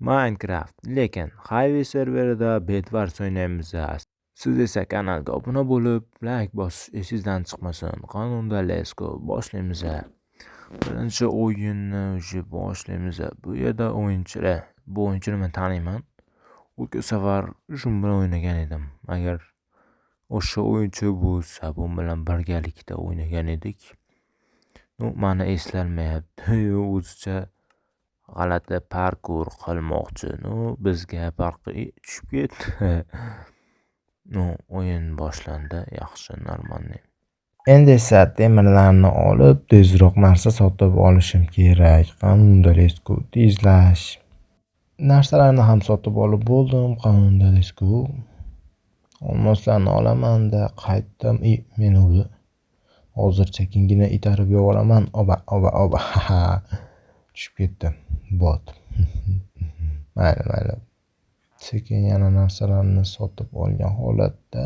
Minecraft, lekin Hive serverida Bedwars o'ynaymiz. Siz esa kanalga obuna bo'lib, like bosish esingizdan chiqmasin. Qanunda let's go boshlaymiz. Birinchi o'yinni boshlaymiz. Bu yerda o'yinchilar. Bu o'yinchini men taniyman. O'tgan safar shun bilan o'ynagan edim. Agar o'sha o'yinchi bo'lsa, bu bilan birgalikda o'ynagan edik. Mani eslanmayapti. O'zicha g'alati parkur qilmoqchi. Bizga farqi tushib ketdi. O'yin boshlandi. Yaxshi, normalniy. Endi esa temirlarni olib, tezroq narsa sotib olishim kerak. Qanunda let's go tezlash. Narsalarni ham sotib olib bo'ldim. Qanunda let's go. Olmoslarni olaman-da, qaytdim. Men uni hozircha kengina itarib yuboraman. Oba. Tushib ketdim. Bot. Mayli. Sekin yana narsalarni sotib olgan holatda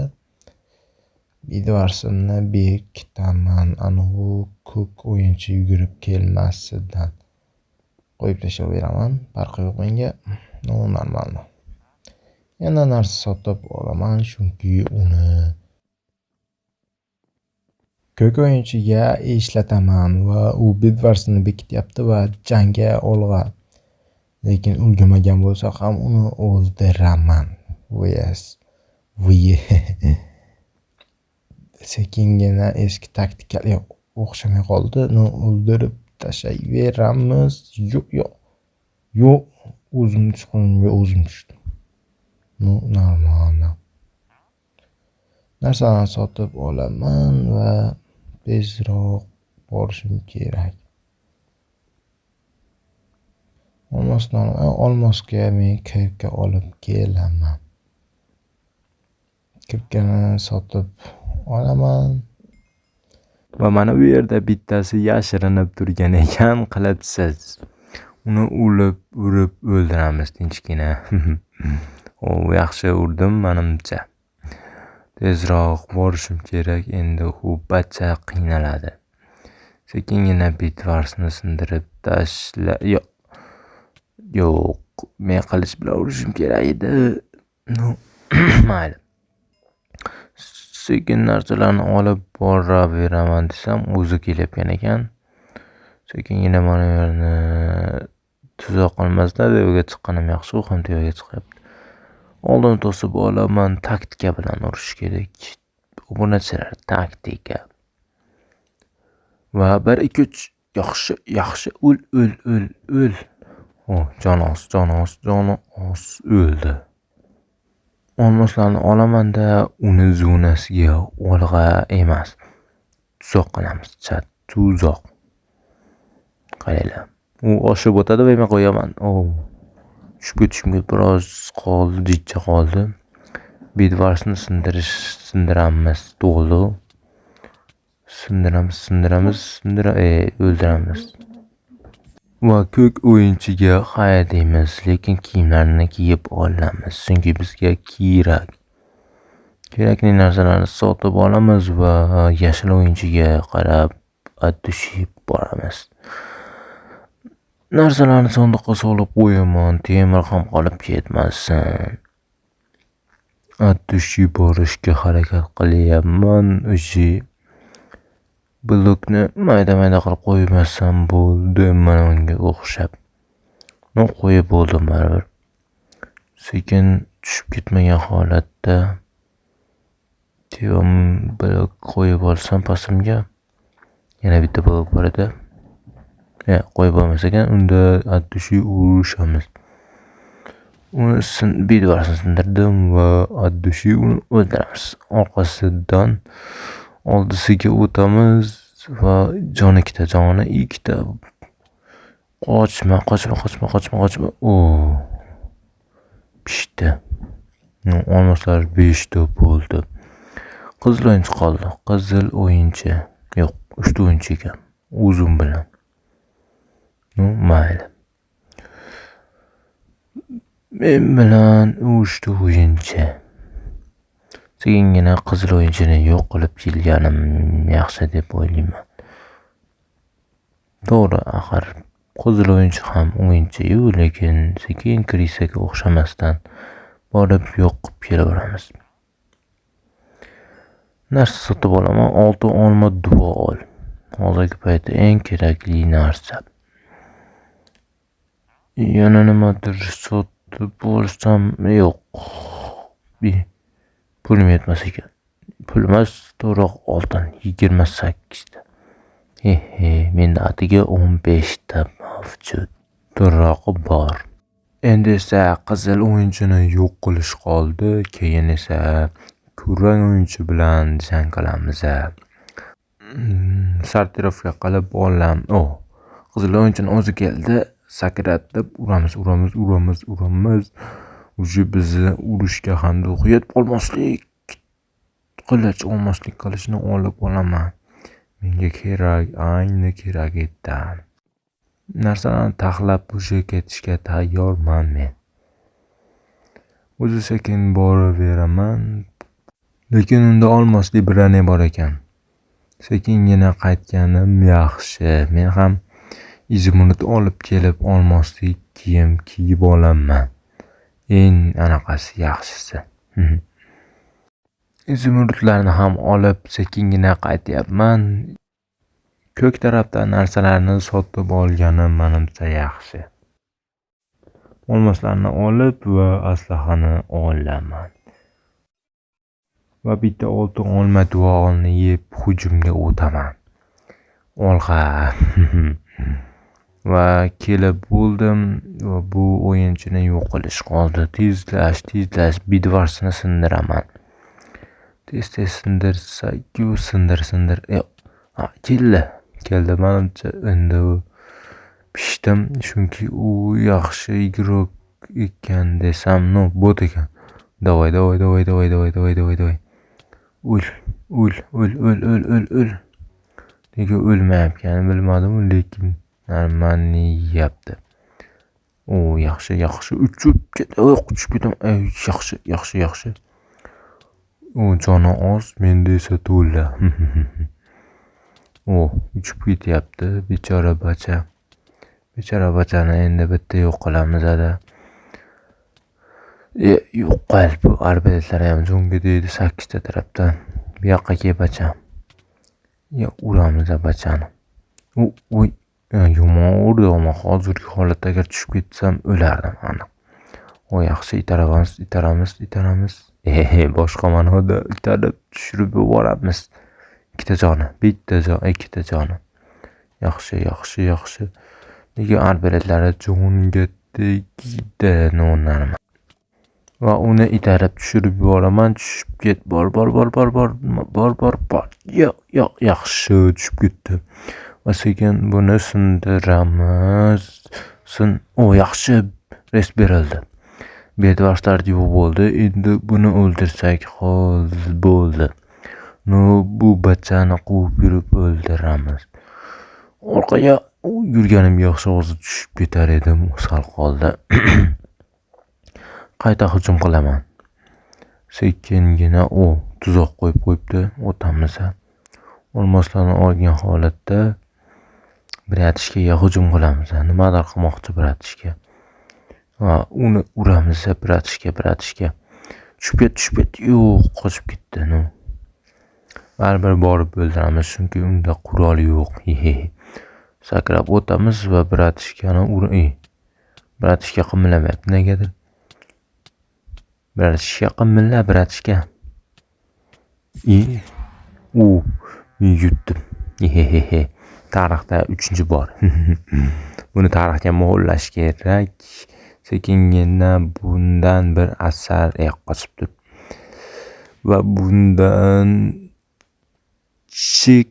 Bedwars'imni bekitaman. Anavi ko'k o'yinchi yugurib kelmasidan qo'yib tashlayveraman. Farqi yo'q menga. Normalmi. Yana narsa sotib olaman, chunki uni ko'k o'yinchiga ishlataman va u Bedwars'ni bekityapti va jangga olg'a. Lekin ulgurmagan bo'lsa ham uni o'ldiraman. Sekingina eski taktikaga o'xshamay qoldi. O'ldirib tashlayveramiz. Yo'q. O'zim tushdim. Normal. Narsalarni sotib olaman va tezroq borishim kerak. Olmosga men kirka olib kelaman. Kirkani sotib olaman. Va mana bu yerda bittasi yashirinib turgan ekan, qilibsiz. Uni urib o'ldiramiz tinchgina. Yaxshi urdim menimcha. Tezroq borishim kerak. Endi u bacha qiynaladi. Sekingina Bedwars'ni sindirib Yo'q, men qilich bilan urishim kerak edi. Mayli. Sekin narsalarni olib boraveraman desam, o'zi kelayotgan ekan. Sekingina mana bu yerni tuzoq qilmasdan yo'lga chiqqanim yaxshi, u ham yo'lga chiqyapti. Oldin to'sib olaman, taktika bilan urish kerak. Obunachilar taktika. Va 1 2 3 yaxshi o'l. Jonos o'ldi. Olmoslarni olaman-da, uni zonasiga olg'a emas. Tuzoq qilamiz. Tuzoq. Qaranglar. U oshib o'tadi va men qo'yaman. Tushib biroz jichcha qoldi. Bedwars'ni sindiramiz. To'g'ri. Sindiramiz. O'ldiramiz. Va ko'k o'yinchiga hayr deymiz, lekin kiyimlarni kiyib olamiz, chunki bizga kerakli narsalarni sotib olamiz va yashil o'yinchiga qarab tushib boramiz. Narsalarni sandiqqa solib qo'yaman, temir ham qolib ketmasin. Tushib borishga harakat qilyapman. Blokni mayda qilib qo'ymasam bo'ldi, mana unga o'xshab. Qo'yib bo'ldim baribir. Sekin tushib ketmagan holatda blok qo'yib olsam pastimga yana bitta blok bor edi. Qo'yib olmas ekan, unda tushib urishamiz. Uni Bedwars'ni sindirdim va uni o'ldiramiz. Orqasidan oldisiga o'tamiz va joni ikkita. Qochma. Pishdi. Olmoslar 5 ta bo'ldi. Qizil o'yinchi qoldi. Qizil o'yinchi. Yo'q, 3 ta o'yinchi ekan. O'zim bilan. Mayli. Men bilan 3 ta o'yinchi. Sekingina qizil o'yinchini yo'q qilib kelganim yaxshi deb o'ylayman. To'g'ri, axir Qizil o'yinchi ham o'yinchi-yu, lekin sekin krisaga o'xshamasdan borib yo'q qilib kelaveramiz. Narsa sotib olaman, 6 olma duo ol. Hozirgi paytda eng kerakli narsa. Yana nimadir sotib olsam, yo'q. Pulim yetmas ekan. Pulimiz to'g'riroq oltin 28 ta. Menda atiga 15 ta mavjud. To'g'rirog'i bor. Endi esa qizil o'yinchini yo'q qilish qoldi. Keyin esa kurang o'yinchi bilan jang qilamiz. Sortirovka qilib olam. Qizil o'yinchini o'zi keldi. Sakratib uramiz. Уже bizni urushga ham yetib olmaslik. Qilichni olib olaman. Menga kerak, ayni kerak edi. Narsalarni taxlab o'sha ketishga tayyorman men. O'zi sekin boraveraman. Lekin unda olmosli birane bor ekan. Sekingina qaytganim yaxshi. Men ham izimni olib kelib olmoslik kiyim kiyib olaman. Eng anaqasi yaxshisi. Izimurtlarni ham olib sekingina qaytyapman. Ko'k tarafdan narsalarni sotib olganim menimcha yaxshi. Olmoslarni olib va aslahani olaman. Va bitta oltin olma duog'ini yeb hujumga o'taman. Olg'a. Va kelib bo'ldim va bu o'yinchini yo'q qilish qoldi. Tezlash bidvarsini sindiraman. Tez sindirsak-ku sindir. Keldi menimcha endi pishdim, chunki u yaxshi igrok ekan desam, bot ekan. Davay. O'l. Nega o'lmayapganini bilmadim, lekin normalni yapti. Yaxshi. Uchib ketaman. Yaxshi. Joni oz, menda esa to'la. Uchib ketyapti, bechora bacha. Bechora bachani endi bitta yo'q qilamiz. Yo'q qil, bu arbaletlar ham jonga deydi 8 ta tarafdan. Bu yoqqa kel bacham. Uramiz bachani. Yomon urdi, ammo hozirgi holatda agar tushib ketsam o'lardim aniq. Yaxshi itaramiz. Boshqa ma'noda itarib tushirib yuboramiz. Ikkita joni. Yaxshi. Nega arbaletlari jonga tegdi nonlarni. Va uni itarib tushirib yuboraman. Tushib ket. Bor. Yaxshi tushib ketdi. Va sekin buni sindiramiz. Yaxshi res berildi. Bedvarslar yo'q bo'ldi. Endi buni o'ldirsak bo'ldi. Bu bachani quvib yurib o'ldiramiz. Orqaga yurganim yaxshi, hozir tushib ketar edim, sal qoldi. Qayta hujum qilaman. Sekingina tuzoq qo'yib qo'yibdi. O'tamiz. Olmoslarni olgan holatda Bratishkaga hujum qilamiz. Nimadir qilmoqchi Bratishka. Uni uramiz Bratishka. Tushib ket. Yo'q, qochib ketdi. Baribir borib o'ldiramiz, chunki unda qurol yo'q. Sakrab o'tamiz va Bratishkani Bratishka qimirlamayapti negadir. Bratishka. Yutdim. Tarixda 3-bor. Buni tarixga muhrlash kerak. Sekingina bundan bir asar qochibdi. Va bundan chik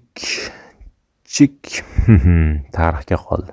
tarixga qoldi.